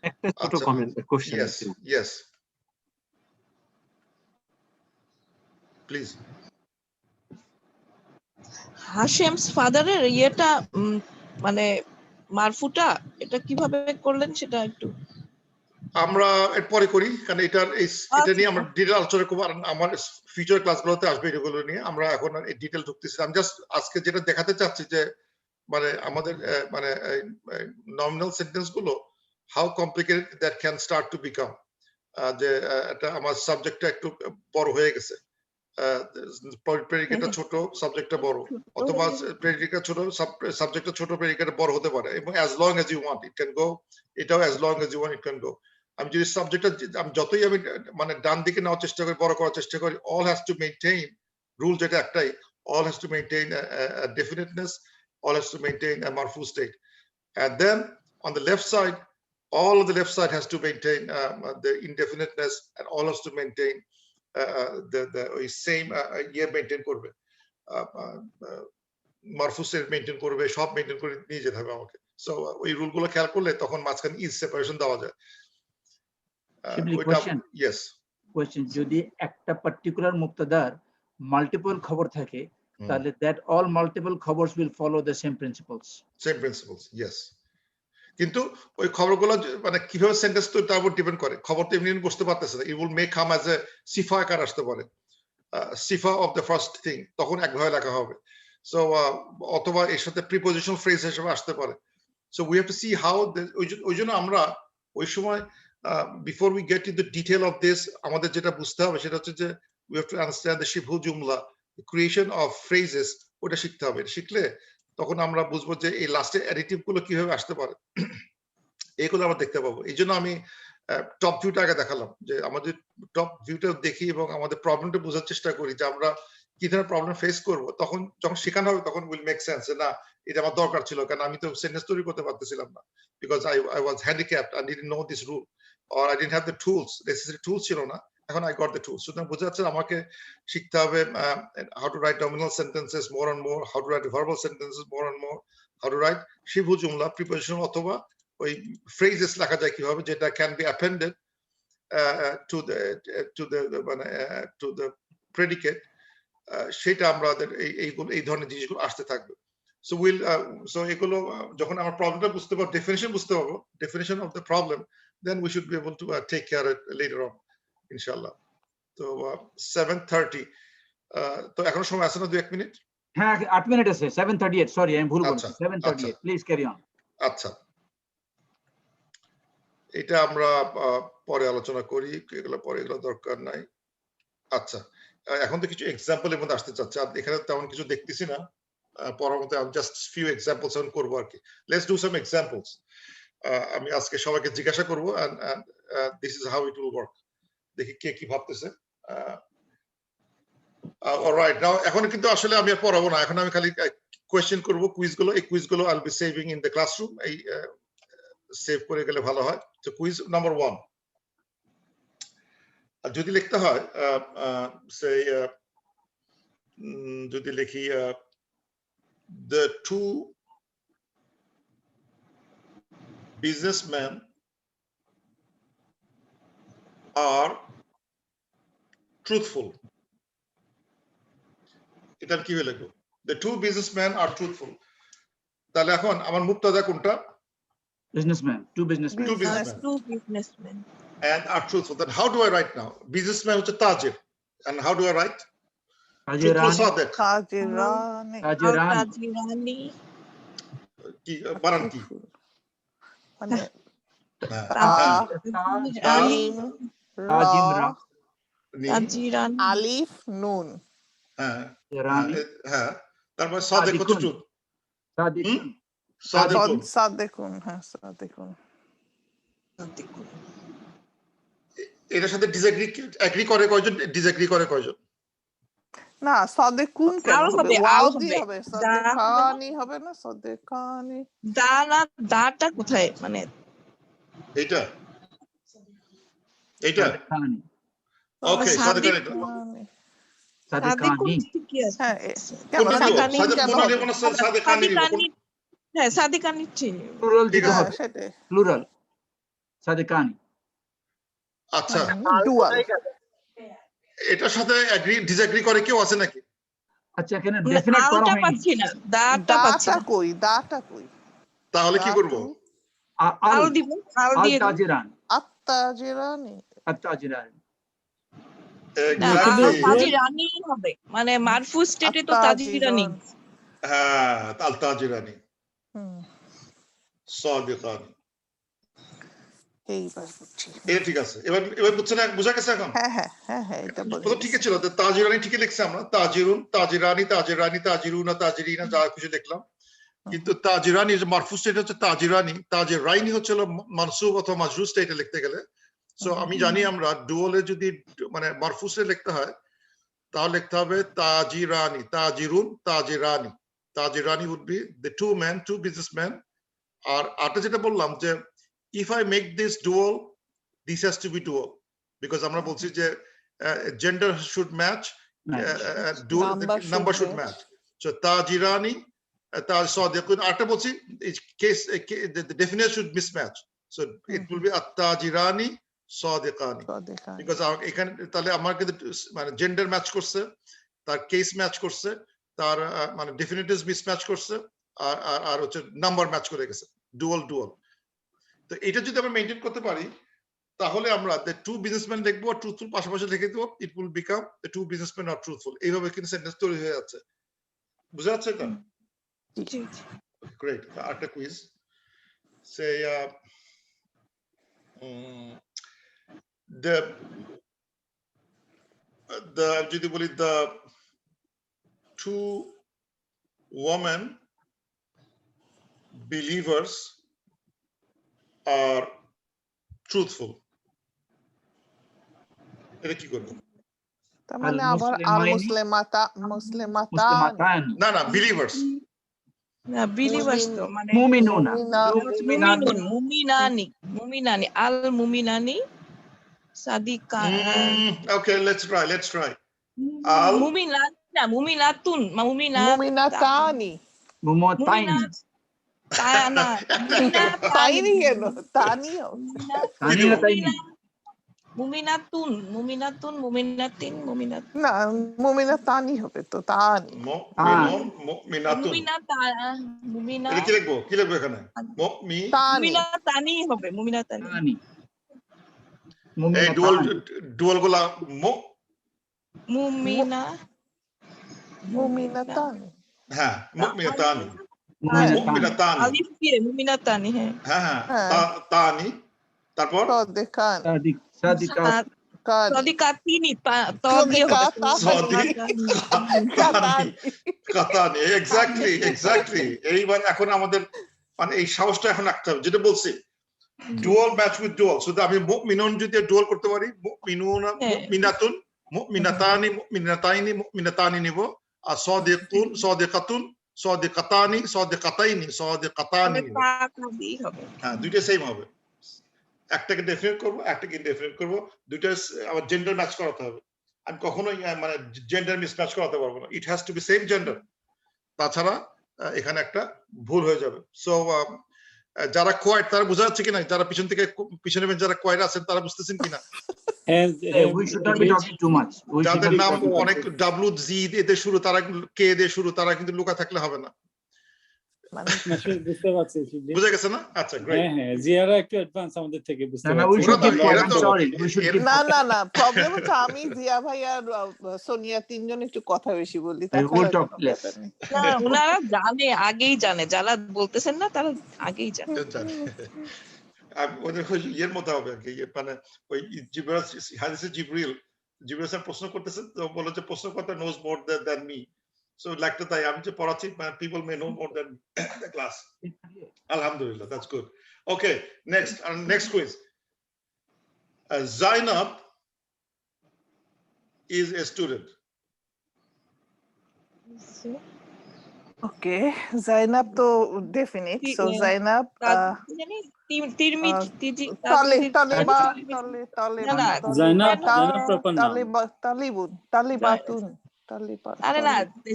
একটা ছোট কমেন্ট কোশ্চেন আছে। Yes, please. হাশেমস ফাদারের ইয়েটা মানে মারফুটা এটা কিভাবে করলেন সেটা একটু আমরা এরপরে করি, কারণ এটা আচ্ছা। নিয়ে আমরা ডিটেল আলোচনা করবো, আর আমার ফিউচার ক্লাসগুলোতে আসবে এগুলো নিয়ে। আমরা এখন এই ডিটেল ঢুকতেছি। আমি জাস্ট আজকে যেটা দেখাতে চাচ্ছি যে মানে আমাদের মানে নমিনাল সেন্টেন্স গুলো how complicated that can start to become, যে এটা আমার সাবজেক্টটা একটু বড় হয়ে গেছে, প্রেডিকেটটা ছোট সাবজেক্টটা বড়, অথবা প্রেডিকেট ছোট সাবজেক্টটা ছোট প্রেডিকেটটা বড় হতে পারে, এবং as long as you want it can go, এটাও as long as you want it can go। আমি যদি সাবজেক্টটা আমি যতই আমি মানে ডান দিকে নেওয়ার চেষ্টা করি, বড় করার চেষ্টা করি, all has to maintain rule যেটা একটাই, all has to maintain a definiteness, all has to maintain a marfu state, and then on the left side all of the left side has to maintain the indefiniteness, and all has to maintain the same year maintain করবে, মারফু state maintain করবে, সব maintain করে নিয়ে যেতে হবে আমাকে। So ওই রুলগুলো খেয়াল করলে তখন মাঝখানে ইজ সেপারেশন দেওয়া যায়। ইয়েস কোশ্চেন, যদি একটা পার্টিকুলার মুক্তাদার মাল্টিপল খবর থাকে তাহলে দ্যাট অল মাল্টিপল খবরস will follow the same principles. Yes, কিন্তু ওই খবরগুলো মানে কিভাবে সেন্টেন্স তো তার উপর ডিপেন্ড করে। খবর তো এমনি বুঝতে পারতেছে না, it will make come as a সিফা আকার আসতে পারে, সিফা অফ দ্য ফার্স্ট থিং, তখন একভাবে লেখা হবে। সো অথবা এর সাথে প্রিপোজিশনাল ফ্রেজ হিসেবে আসতে পারে। So we have to see how, ওই জন্য আমরা ওই সময় before we get in the detail of this, আমাদের যেটা বুঝতে হবে সেটা হচ্ছে যে we have to understand the শিবহু জুমলা, ক্রিয়েশন অফ ফ্রেজেস, ওটা শিখতে হবে। শিখলে তখন আমরা বুঝবো যে এই লাস্টে অ্যাডিটিভ গুলো কিভাবে আসতে পারে, এগুলো আমরা দেখতে পাবো। এই জন্য আমি টপ ভিউটা আগে দেখালাম, যে আমাদের টপ ভিউটা দেখি এবং আমাদের প্রবলেমটা বোঝার চেষ্টা করি যে আমরা কি ধরনের প্রবলেম ফেস করবো। তখন যখন শেখানো হবে তখন উইল মেক সেন্স, না এটা আমার দরকার ছিল, কারণ আমি তো সেন্টেন্স তৈরি করতে পারতেছিলাম না, because I was handicapped, I didn't know this rule, or I didn't have the tools, necessary tools ছিল না। এখন আই গট দ্য টুলস। সুতরাং বোঝা যাচ্ছে আমাকে শিখতে হবে how to write nominal sentences more and more, how to write verbal sentences more and more, how to write শিবহু জুমলা, প্রিপোজিশন অথবা ওই ফ্রেজেস লেখা যায় কিভাবে, যেটা can be appended to the predicate, সেটা আমাদের এই ধরনের জিনিসগুলো আসতে থাকবে। সো উইল সো এগুলো যখন আমরা প্রবলেমটা বুঝতে পারবো, ডেফিনিশন বুঝতে পারবো, definition of the problem, then we should be able to take care it later on ইনশাআল্লাহ। তো 7:30, তো এখনো সময় আছে না 2-1 মিনিট? হ্যাঁ 8 মিনিট আছে, 7:38, সরি আমি ভুল বলছি, 7:38, প্লিজ ক্যারি অন। আচ্ছা, এটা আমরা পরে আলোচনা করি, এগুলো পরে, এগুলো দরকার নাই। আচ্ছা, এখন তো কিছু এক্সাম্পলের মধ্যে আসতে চাচ্ছে, আর এখানে তেমন কিছু দেখতেছি না পড়ার মধ্যে। আমি জাস্ট ফিউ এক্সাম্পলস এখন করবো আর কি। Let's do some examples. আমি আজকে সবাইকে জিজ্ঞাসা করবো, and this is how it will work. দেখি কে কি ভাবতেছে। অলরাইট, নাও এখন কিন্তু আসলে আমি আর পড়াবো না, এখন আমি খালি কোয়েশ্চেন করবো, কুইজগুলো। এই কুইজগুলো I will be saving in the classroom, এই সেভ করে গেলে ভালো হয়। তো কুইজ নাম্বার 1, যদি লিখতে হয় সেই যদি লিখি the two businessmen are truthful, এটা কি হয়ে লিখবো? the two businessmen are truthful, তাহলে এখন আমার মুক্তাদা কোনটা? Businessman, two businessman, two businessmen and are truthful. Then how do I write now? Businessman হচ্ছে তাজির, and how do I write? Truthful Sadiq. কাজিরানি Tajirani কি বানান কি? মানে Tajirani Tajirani আলিফ নুন, হ্যাঁ রানী, হ্যাঁ, তারপর সাদেক হচ্ছে ট্রুথ। সাদিকুন, সাদেকুন, সাদেকুন, হ্যাঁ সাদেকুন। এটার সাথে ডিসএগ্রি এগ্রি করে কয়জন, ডিসএগ্রি করে কয়জন? না সাদেকুন কেন আরো হবে? হবে, ওয়াও আরো দিয়ে হবে। হবে, সাদেকানি হবে না? সাদেকানি দা না, দাটা কোথায়, মানে এইটা এইটা সাদিকানি, ওকে, সাদেকানি। সাদিকানি, কি আছে? হ্যাঁ কেন কোনটা দিব? সাদেকানি সাদেক কেন কোনটা হবে? দিব না, সাদেকানি দিব? হ্যাঁ সাদিকানি ঠিক। প্লুরাল ঠিক দিতে আছে। হবে, সেটাই প্লুরাল সাদিকানি। আচ্ছা, ডুয়াল। এটার সাথে এগ্রি ডিসএগ্রি করে কেউ আছে নাকি? আচ্ছা এখানে মানে ডেফিনেট করা আলটা হয়নি পাচ্ছি না, দাটা পাচ্ছি দাটা না। কই, দাটা কই? তাহলে কি করব? আল দিব, আল আল দিয়ে দিন। তাজিরান আত্তাজিরানি। আত-তাজিরান না, আল এক্স্যাক্টলি। তাজিরানি হবে, মানে মারফু স্টেটে তো তাজিরানি। আত্তাজিরান। হ্যাঁ, আল তাজিরানি হুম, সাদিকানি। এইবার বুঝছি। এটা ঠিক আছে। এবার বুঝছেন, বুঝা গেছে এখন? হ্যাঁ হ্যাঁ হ্যাঁ হ্যাঁ, এটা বোঝা প্রথম ঠিকই গেছে। ছিল, তাজিরানি ঠিকই লিখছি আমরা, তাজিরুন, তাজিরানি, তাজিরানি, তাজিরুনা, তাজিরিনা, যা কিছু লিখলাম। কিন্তু তাজিরানি যে মারফু স্টেট হচ্ছে তাজিরানি, তাজিরাইনি হচ্ছে হলো মানসুব অথবা মাজরুর স্টেটে লিখতে গেলে। সো আমি জানি আমরা ডুয়ালে যদি মানে মারফু স্টেটে লিখতে হয় তাহলে লিখতে হবে তাজিরানি, তাজিরুন, তাজিরানি। তাজিরানি would be the two men, two businessmen. আর আটা যেটা বললাম যে if I make this dual, this has to be dual, because আমরা বলছি যে gender should match, number should match. So tajirani, sadiqun, আটা বলছি case the definition should mismatch. So it will be at-tajirani sadiqani, সাদিকানি। because এখানে তাহলে আমার কিন্তু মানে জেন্ডার ম্যাচ করছে, তার কেস ম্যাচ করছে, তার মানে ডেফিনিটিভস মিসম্যাচ করছে, আর আর হচ্ছে নাম্বার ম্যাচ করে গেছে, ডুয়াল ডুয়াল। তো এটা যদি আমরা মেইনটেইন করতে পারি তাহলে আমরা দ্য টু বিজনেসম্যান লিখবো আর ট্রুথফুল পাশাপাশি লিখে দেবো, it will become the two businessman আর ট্রুথফুল। এইভাবে কিন্তু সেন্টেন্স তৈরি হয়ে যাচ্ছে। বুঝা যাচ্ছে এটা? জি, জি। গ্রেট। আরেকটা কুইজ, সে the যদি বলি the two women believers are truthful, এটা কি করবো? তার মানে আবার আল মুসলিমাতানি। মুসলিমাতান না না, believers। না, বিলিভার্স তো মানে মুমিনুনা মুমিনুন, মুমিনানি, আল মুমিনানি Sadika, Okay, let's try. Al মুমিনাত না, মুমিনাতুন, মুমিনাতানি। মুমতাইন তানা, তাইনি কেন? তানিও। তানিয়া তাইনি মুমিনাতুন, মুমিনাতিন, না, মুমিনাতানি হবে তো, তানি। মুমিনুন, মুমিনাতুন। এটা কি লিখবো? কি লিখবো এখানে? তানি। মুমিনাতানি হবে, মুমিনাতানি। তানি এই ডুয়াল মুমিনাতান গুলা মুমিনাতানি। হ্যাঁ, মুমিনাতানি, মুমিনাতান মুমিনাতানি। আলিফ দিয়ে মুমিনাতানি, হ্যাঁ। হ্যাঁ তানি, তারপর সাদিকান। সাদিকাত সাদিকাতিনি, ত দিয়ে হবে। কাতানি, এক্স্যাক্টলি। এইবার এখন আমাদের মানে এই সাহসটা এখন রাখতে হবে, যেটা বলছি ডুয়াল ম্যাচ উইথ ডুয়াল। শুধু আমি মুমিনুন যদি ডুয়াল করতে পারি, মুমিনুনা, মুমিনাতুন, মুমিনাতানি, মুমিনাতাইনি, মুমিনাতানি নিব। আর সাদিকুন, সাদিকাতুন, সাদিকাতানি, সাদিকাতাইনি, সাদিকাতানি নিব। হ্যাঁ, দুইটা সেম হবে। একটাকে ডেফিনেট করব, একটাকে ইনডেফিনেট করব, দুইটা আবার জেন্ডার ম্যাচ করাতে হবে। আমি কখনোই মানে জেন্ডার মিসম্যাচ করাতে পারবো না, it has to be same gender, তাছাড়া এখানে একটা ভুল হয়ে যাবে। সো যারা কোয়াইট তারা বোঝা যাচ্ছে কিনা, যারা পিছন থেকে পিছনে যারা কোয়াইট আছেন তারা বুঝতেছেন কিনা? we should not be talking too much. যাদের নাম অনেক ডাব্লিউ জি দিয়ে শুরু, তারা কে দিয়ে শুরু, তারা কিন্তু লুকা থাকলে হবে না। বুঝতে পারছি। বুঝা গেছে না? আচ্ছা, গ্রেট। হ্যাঁ, জিয়ারা একটু অ্যাডভান্স আমাদের থেকে বুঝতে No, we পারছি। should keep quiet. I'm sorry. We should keep না, প্রবলেম হচ্ছে আমি, জিয়া ভাই আর সোনিয়া তিনজন একটু কথা বেশি বলি। We'll talk less. ওনারা জানে, আগেই জানে, যারা বলতেছেন না তারা আগেই জানে। ওদের ইয়ের মধ্যে হবে আর কি, মানে ওই হাদিসে জিবরিল প্রশ্ন করতেছে, তো বলে যে প্রশ্নকর্তা knows more than me. So like তাই আমি যে পড়াচ্ছি, people may know more than the class. Alhamdulillah, that's good. Okay, next quiz. Zainab is a student. ওকে, জাইনাব তো ডেফিনিট। সো জাইনাব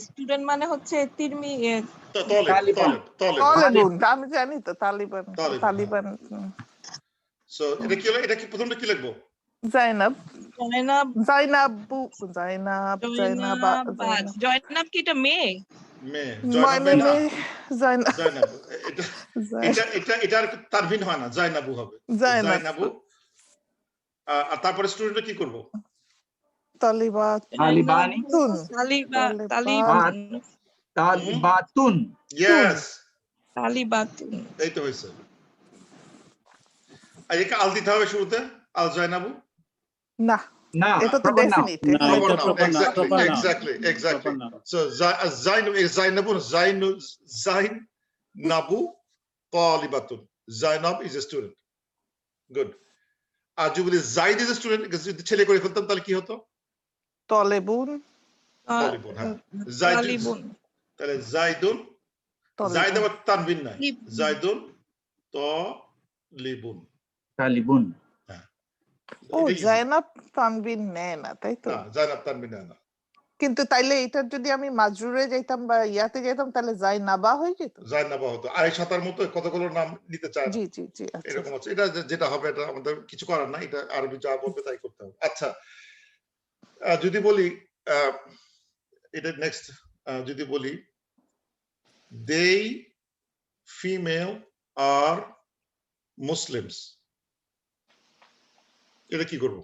স্টুডেন্ট মানে হচ্ছে তিরমি, আমি জানি তো, তালিবান। সো এটা কি প্রথমটা কি লিখবো? জাইনাব জয়নাব জাইনাবু জাইনাব জাইনাবা জয়নাবাদ জয়নাব কি এটা মেয়ে মেয়ে মানে জয়নাব না জাইনাব জয়নাব এটা এটা এটা এটার তানভিন হয় না জায়নাবু হবে জাইনাব জায়নাবু আর তারপরে স্টুডেন্টরা কি করব তালিবাত তালিবানি তুন তালিবান তালিবাতুন ইয়েস তালিবাতুন এই তো হয়েছে আর একে আল দিতে হবে শুরুতে আল জায়নাবু না না এটা তো proper noun. ডেফিনিট না, এটা proper noun, exactly proper noun. exactly exactly Proper noun. so Zainabu Zainabu Talibatun Zainab is a student good আর যদি Zaid is a student যদি ছেলে করে ফেলতাম তাহলে কি হতো তলেবুন তালিবুন হ্যাঁ Zaid তালিবুন তাহলে Zaidun Zaid আবার তানবিন নাই Zaidun Talibun তালিবুন ও জাইনাব তানবিন নেয় না তাই তো না জাইনাব তানবিন না কিন্তু তাইলে এটার যদি আমি মাজরুরে যাইতাম বা ইয়াতে যেতাম তাহলে জাইনাবা হয়ে যেত জাইনাবা হতো আয়েশাতার মতো কতগুলো নাম নিতে চায় না জি জি জি আচ্ছা এরকম আছে এটা যেটা হবে এটা আমাদের কিছু করার না এটা আরবি যা বলবে তাই করতে হবে আচ্ছা যদি বলি এটা নেক্সট যদি বলি they female are Muslims এটা কি করব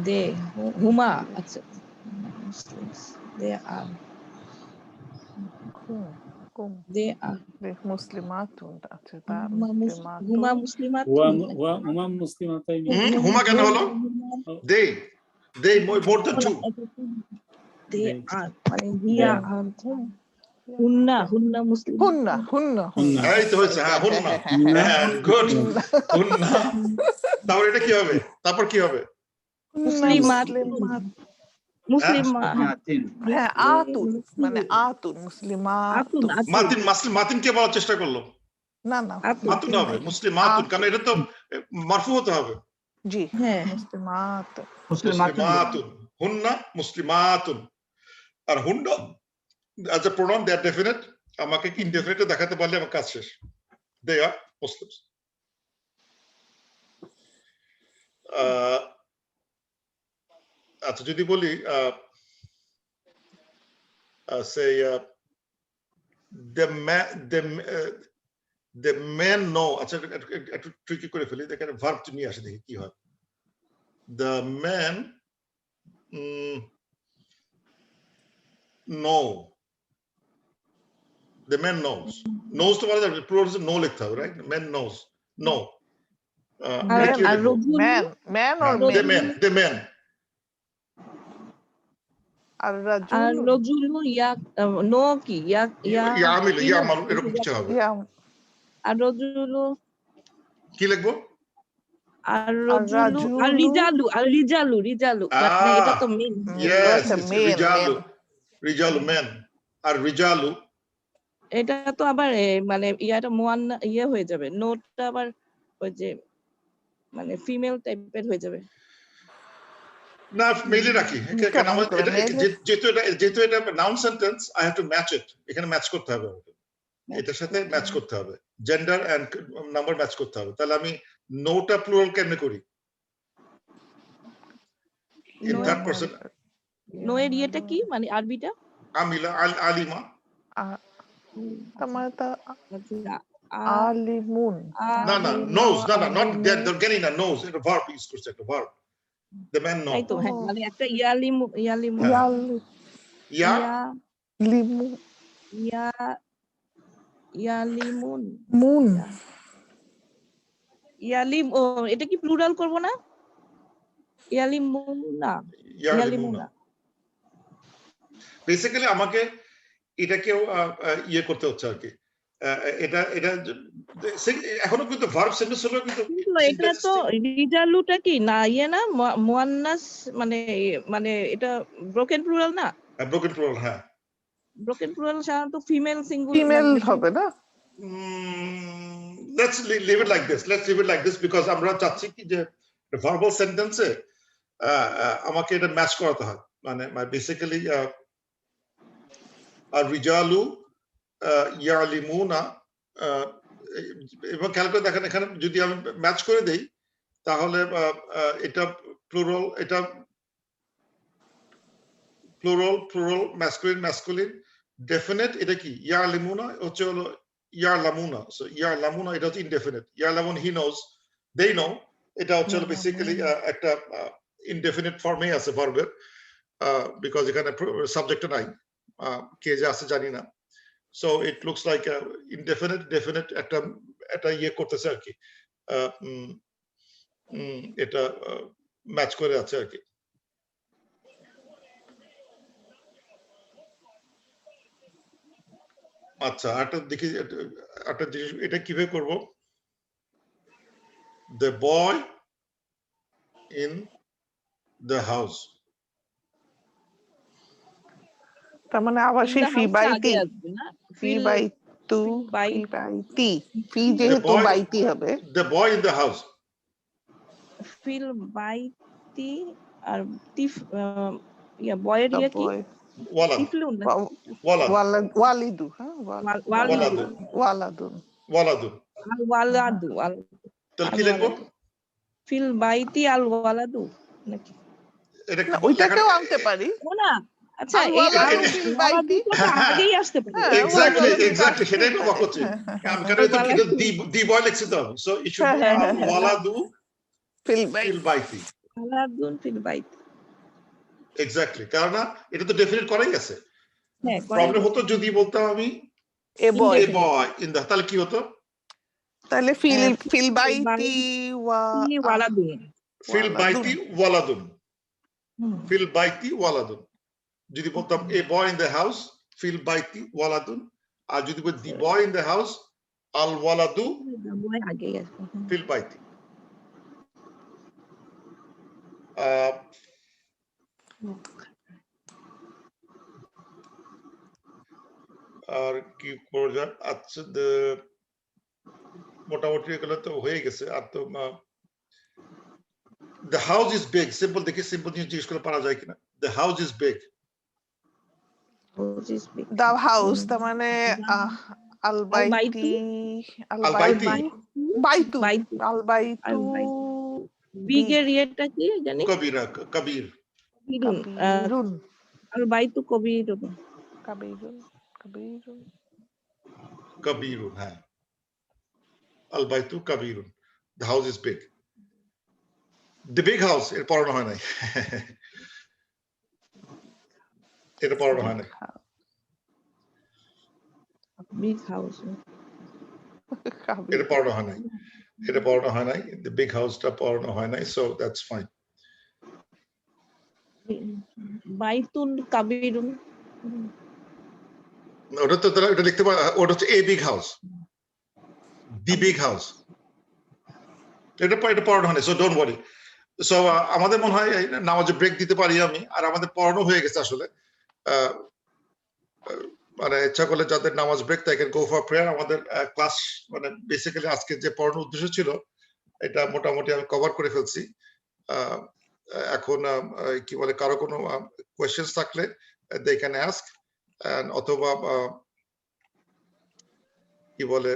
দে হুমা আচ্ছা মুসলিমস দে আর কোন দে আর মুসলিমাতুন আচ্ছা তার হুমা মুসলিমাত হুমা মুসলিমাতাইন হুমা কেন হলো they more than two দে আর মানে হিয়া আর হুন্না মুসলিম হুন্না এই তো হয়েছে হ্যাঁ হুন্না গুড হুন্না তারপর এটা কি হবে তারপর কি হবে মুসলিমাত মাতিন হ্যাঁ আতুন মানে আতুন মুসলিমাত মাতিন কে বলার চেষ্টা করলো না না মাতুন হবে মুসলিমাতুন কারণ এটা তো মারফু হতে হবে জি হ্যাঁ মুসলিমাত মুসলিমাতুন হুন্না মুসলিমাতুন আর হুন্না as a pronoun they are definite আমাকে indefinite দেখাতে পারলে আমার কাজ শেষ they are Muslims আচ্ছা যদি বলি say the man know আচ্ছা একটু ট্রিকি করে ফেলি দেখেন ভার্ব নিয়ে আসে দেখি কি হয় the man know the man knows তো বলা যাবে plural is know লিখতে হবে right man knows no আর man or the man আর রজুলু ইয়া নো কি ইয়ামিল ইয়ামাল এরকম কিছু হবে আর রজুলু কি লিখবো আর রজুলু আর রিজালু মানে এটা তো মেন yes রিজালু men আর রিজালু এটা তো আবার মানে ইয়াটা মুয়ান্না হয়ে যাবে নোটটা আবার ওই যে মানে ফিমেল টাইপের হয়ে যাবে না মেইলে রাখি কারণ আমার যেহেতু এটা noun sentence I have to match it এখানে ম্যাচ করতে হবে আমাকে এটার সাথে ম্যাচ করতে হবে জেন্ডার এন্ড নাম্বার ম্যাচ করতে হবে তাহলে আমি নোটা প্লুরাল কেমনে করি ইন থার্ড পারসন নো এর ইয়েটা কি মানে আরবিটা আমিলা আলিমা তামাতা আলিমুন না knows না not they're getting a knows এটা verb ইউজ করছে একটা verb the man knows তাই তো হ্যাঁ মানে একটা ইয়ালিমু লিমু ইয়ালিমুন মুন ইয়ালিম ও এটা কি প্লুরাল করব না ইয়ালিমুনা বেসিক্যালি আমাকে এটাকেও ইয়ে করতে হচ্ছে আর কি এটা এখনো কিন্তু ভার্ব সেন্টেন্স হলো কিন্তু এটা তো রিজালুটা কি না ইয়ে না মুয়ান্নাস মানে এটা ব্রোকেন প্লুরাল না ব্রোকেন প্লুরাল হ্যাঁ ব্রোকেন প্লুরাল সাধারণত ফিমেল সিঙ্গুলার ফিমেল হবে না let's leave it like this because আমরা চাচ্ছি কি যে ভার্বাল সেন্টেন্সে আমাকে এটা ম্যাচ করাতে হয় মানে বেসিক্যালি আর রিজালু ইয়ালিমুনা এবং খেয়াল করে দেখেন এখানে যদি আমি ম্যাচ করে দেই তাহলে এটা প্লুরাল, এটা প্লুরাল ম্যাসকুলিন ডেফিনিট এটা কি ইয়ারলিমুনা হচ্ছে হলো ইয়ারলামুনা, সো ইয়ারলামুনা এটা হচ্ছে ইনডেফিনিট, ইয়ারলামুন হি নোজ, দে নো, এটা হচ্ছে হলো বেসিক্যালি একটা ইনডেফিনিট ফর্মে আছে ভার্বের, বিকজ এখানে সাবজেক্ট নাই, কে যে আছে জানি না, so it looks like indefinite definite একটা ইয়ে করতেছে আর কি, এটা ম্যাচ করে আছে আর কি। আচ্ছা একটা দেখি, একটা জিনিস এটা কিভাবে করব, the boy in the house, তার মানে আবার In সেই the ফি house বাই টা টি, আগে আসবে না? ফি Feel বাই টু, by ফি বাই টি, ফি যেহেতু boy- বাই টি হবে, the boy in the house, feel by টি আর টিফ বয়ের ইয়া কি? walad, টিফলুন না? walad, ওয়ালিদু, হ্যাঁ ওয়ালিদু। ওয়ালাদুন, waladun, আল ওয়ালাদু তাহলে কি লিখবো? ফিল বাইতি আল ওয়ালাদু নাকি? এটা কি না ওইটাকেও আনতে পারি, ও না, আচ্ছা আল এই ওয়ালাদু আল ফিল ওয়ালাদু বাইতি, তো আগেই আসতে পারে। হ্যাঁ, এক্স্যাক্টলি ওয়ালাদু এক্স্যাক্টলি আসতেই সেটাই তো পারে। করছি আমি, কারণ এটা দি বয় লিখছি তো আমি, সো ইট শুড হ্যাঁ, হ্যাঁ, বি waladu ফিল বাই fil baiti, ওয়ালাদুন ফিল বাইতি। এক্স্যাক্টলি, কারণ না এটা তো ডেফিনিট করাই আছে। হ্যাঁ, প্রবলেম হতো যদি বলতাম আমি এ বয়, a boy in the, তাহলে কি হতো? তাহলে ফিল হ্যাঁ, ফিল বাই by টি ওয়ালাদুন। fil baiti waladun, হুম। fil baiti waladun, যদি বলতাম a boy in the house fil baiti waladun, আর যদি বল the boy in the house al waladu বয় আগেই আসবে। fil baiti। আর কি করা যায়? আচ্ছা মোটামুটি এগুলো তো হয়ে গেছে। আর তো the house is big, simple দেখে সিম্পল জিনিস জিজ্ঞেস করে পারা যায় কিনা। the house is big, the house, তার মানে আল বাইতি, আল বাইতি, বাইতু, আল বাইতু, বিগ এর ইয়েটা কি জানি? কবিরা, কবির, কবিরুন। কাবিরুন, আল বাইতু কবিরুন। কাবিরুন, কাবিরুন, কবিরুন, হ্যাঁ, আল বাইতু কবিরুন, the house is big, the big house এর পড়ানো হয় নাই, এটা পড়ানো হয় নাই। Big house. এটা পড়ানো হয় নাই, এটা পড়ানো হয় নাই, the big house-টা পড়ানো হয় নাই, so that's fine. বাইতুন কাবিরুন। ওটা তো এটা লিখতে পারে, ওটা হচ্ছে a big house, the big house, এটা পড়ানো হয় নাই, so don't worry. So আমাদের মনে হয় নামাজে ব্রেক দিতে পারি আমি, আর আমাদের পড়ানো হয়ে গেছে আসলে, মানে ইচ্ছা করলে যাদের নামাজ ব্রেক তাই ক্যান গো ফর প্রেয়ার। আমাদের ক্লাস মানে বেসিক্যালি আজকে যে পড়ানোর উদ্দেশ্য ছিল এটা মোটামুটি আমি কভার করে ফেলছি। এখন কি বলে, কারো কোনো কোয়েশ্চেন্স থাকলে দে ক্যান আস্ক, অথবা কি বলে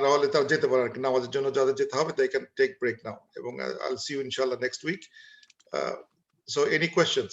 না হলে তারা যেতে পারে আর কি, নামাজের জন্য যাদের যেতে হবে they can take break now, এবং আইল সি ইউ ইনশাআল্লাহ next week. So any questions?